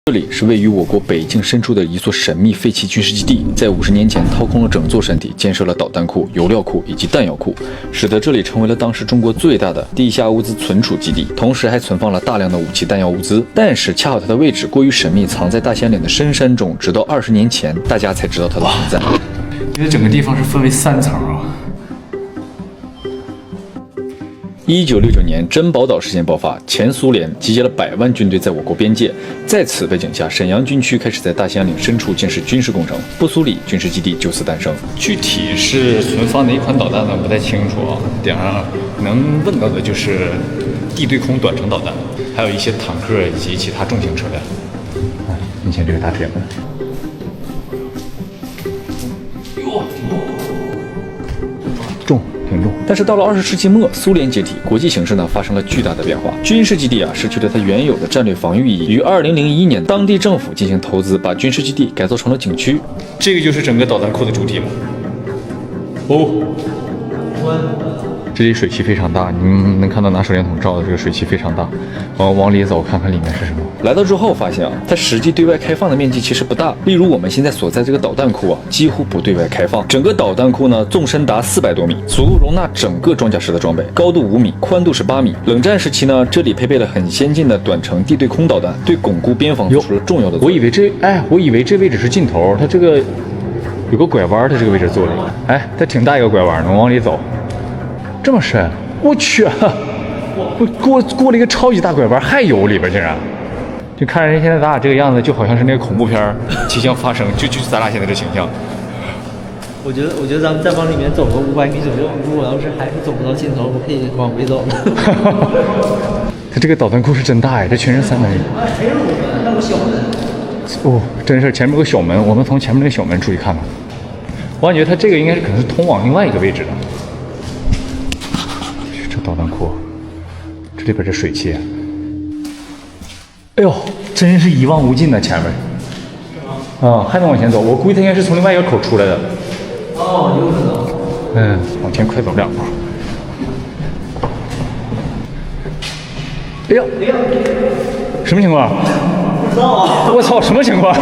这里是位于我国北境深处的一座神秘废弃军事基地，在50年前掏空了整座山体，建设了导弹库、油料库以及弹药库，使得这里成为了当时中国最大的地下物资存储基地，同时还存放了大量的武器弹药物资。但是恰好它的位置过于神秘，藏在大兴安岭的深山中，直到20年前大家才知道它的存在。因为整个地方是分为3层啊。1969年珍宝岛事件爆发，前苏联集结了100万军队在我国边界。在此背景下，沈阳军区开始在大兴安岭深处建设军事工程，布苏里军事基地就此诞生。具体是存放哪一款导弹呢？不太清楚啊。顶上能问到的就是地对空短程导弹，还有一些坦克以及其他重型车辆。你看这个大铁门。挺重。但是到了20世纪末，苏联解体，国际形势呢发生了巨大的变化，军事基地失去了它原有的战略防御意义。于2001年，当地政府进行投资，把军事基地改造成了景区。这个就是整个导弹库的主体了。这里水汽非常大，你们能看到拿手电筒照的这个水汽非常大。往里走看看里面是什么。来到之后发现它实际对外开放的面积其实不大。例如我们现在所在这个导弹库几乎不对外开放。整个导弹库呢，纵深达400多米，足够容纳整个装甲师的装备，高度5米，宽度是8米。冷战时期呢，这里配备了很先进的短程地对空导弹，对巩固边防做出了重要的作用。我以为这位置是尽头，它这个有个拐弯，它这个位置做的，它挺大一个拐弯，能往里走。这么深，我去，过了一个超级大拐弯，还有里边竟然，就看人现在咱俩这个样子，就好像是那个恐怖片即将发生，就咱俩现在这形象。我觉得咱们再往里面走个500米左右，如果要是还是走不到尽头，我可以往回走了。它这个导弹库是真大呀，这全是300米。还有门，还有小门。真是前面有个小门，我们从前面那个小门出去看看。我感觉它这个应该是可能是通往另外一个位置的。这导弹库，这里边这水汽，哎呦，真是一望无尽的前面。还能往前走，我估计它应该是从另外一个口出来的。有可能。往前快走2步。哎呀，什么情况？不知道啊！我操，什么情况？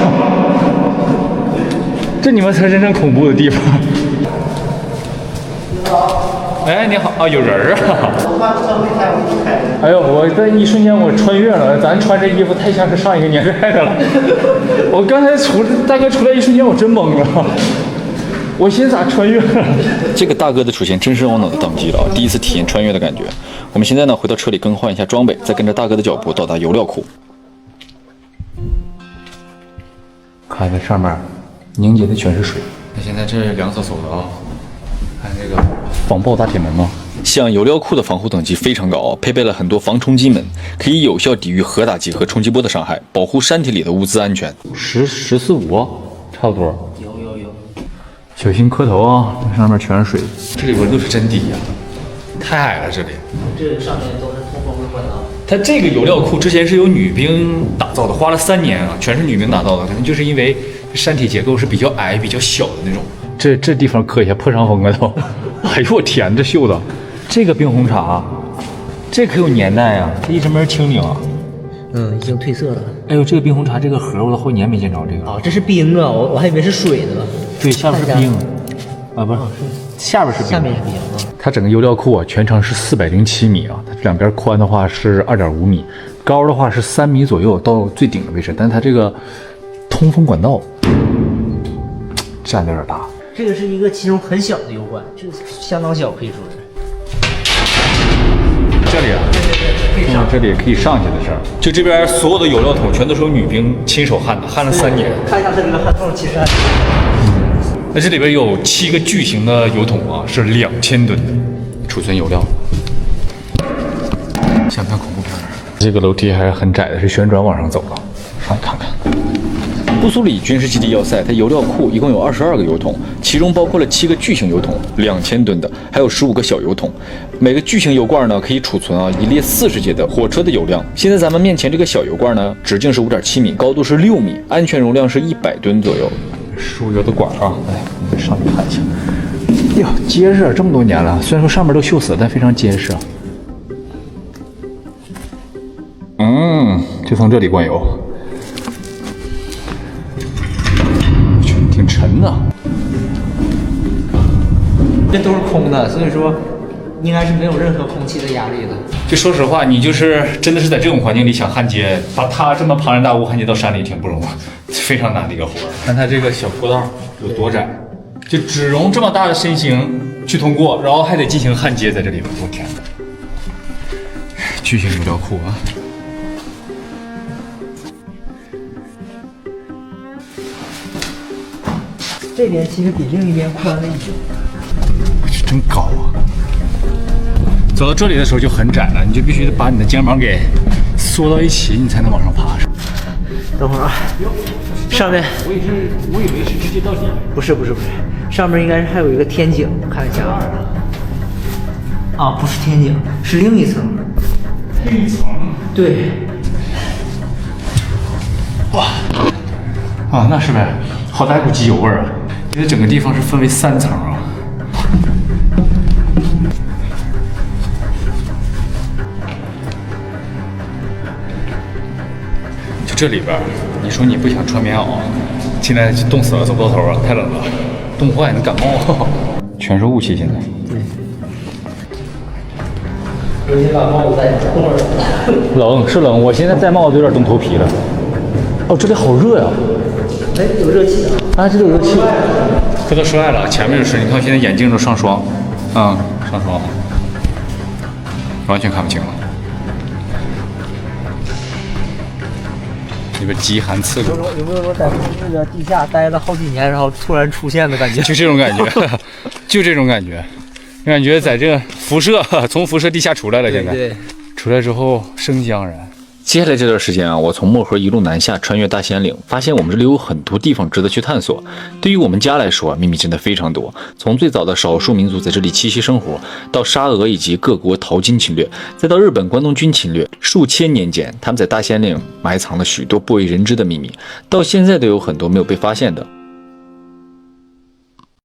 这你们才真正恐怖的地方。你好有人啊！哎呦，我在一瞬间我穿越了，咱穿这衣服太像是上一个年代的了。我刚才大哥出来一瞬间，我真懵了。我寻思咋穿越了？这个大哥的出现真是让我脑子宕机了，第一次体验穿越的感觉。我们现在呢回到车里更换一下装备，再跟着大哥的脚步到达油料库。看这上面凝结的全是水。那现在这凉飕飕的啊！看这个防爆大铁门吗？像油料库的防护等级非常高，配备了很多防冲击门，可以有效抵御核打击和冲击波的伤害，保护山体里的物资安全。14.5，差不多。有。小心磕头啊！上面全是水，这里温度是真低呀，太矮了这里。这上面都是通风的管道。它这个油料库之前是由女兵打造的，花了3年啊，全是女兵打造的，可能就是因为山体结构是比较矮、比较小的那种。这地方磕一下破伤风啊都！哎呦我天，这锈的！这个冰红茶，这可有年代啊，这一直没人清理啊。已经褪色了。哎呦，这个冰红茶这个盒我都好几年没见着这个。这是冰啊，我还以为是水呢。对，下边是冰啊，不是，下边是冰。下面是冰啊。它整个油料库全长是407米啊，它两边宽的话是2.5米，高的话是3米左右到最顶的位置，但是它这个通风管道占的有点大。这个是一个其中很小的油管，这相当小，可以说是。这里这里可以上去的事儿。就这边所有的油料桶全都是由女兵亲手焊的，焊了3年。看一下它这个焊洞，其实还。那这里边有7个巨型的油桶啊，是2000吨的储存油料。像看恐怖片。这个楼梯还是很窄的，是旋转往上走的。上看看。布苏里军事基地要塞，它油料库一共有22个油桶，其中包括了7个巨型油桶，2000吨的，还有15个小油桶。每个巨型油罐呢，可以储存1列40节的火车的油量。现在咱们面前这个小油罐呢，直径是5.7米，高度是6米，安全容量是100吨左右。输油的管啊，我们上去看一下。哟，结实，这么多年了，虽然说上面都锈死了，但非常结实。就从这里灌油。空的，所以说应该是没有任何空气的压力的。就说实话，你就是真的是在这种环境里想焊接，把它这么庞然大物焊接到山里挺不容易，非常难的一个活儿。看它这个小过道有多窄，就只容这么大的身形去通过，然后还得进行焊接在这里面。我天哪！巨型油料库啊！这边其实比另一边宽了一些。我去，真高啊！走到这里的时候就很窄了，你就必须把你的肩膀给缩到一起，你才能往上爬。等会儿啊，上面我以为是直接到底。不是，上面应该是还有一个天井，看一下啊。啊，不是天井，是另一层。另一层。对。哇！啊，那是呗，好大一股机油味儿啊！因为整个地方是分为3层啊。就这里边，你说你不想穿棉袄，现在就冻死了，走不到头啊，太冷了，冻坏你感冒。全是雾气，现在。对。我先把帽子戴上，等会儿。冷是冷，我现在戴帽子有点冻头皮了。哦，这里好热呀！哎，有热气啊！啊，这里有热气。这都摔了，前面就是，你看我现在眼镜都上霜，上霜，完全看不清了。里边极寒刺骨。有没有说在那个地下待了好几年，然后突然出现的感觉？就这种感觉，就这种感觉，感觉在这辐射，从辐射地下出来了。现在对，出来之后生机盎然。接下来这段时间啊，我从漠河一路南下，穿越大兴安岭，发现我们这里有很多地方值得去探索。对于我们家来说，秘密真的非常多。从最早的少数民族在这里栖息生活，到沙俄以及各国淘金侵略，再到日本关东军侵略，数千年间，他们在大兴安岭埋藏了许多不为人知的秘密，到现在都有很多没有被发现的。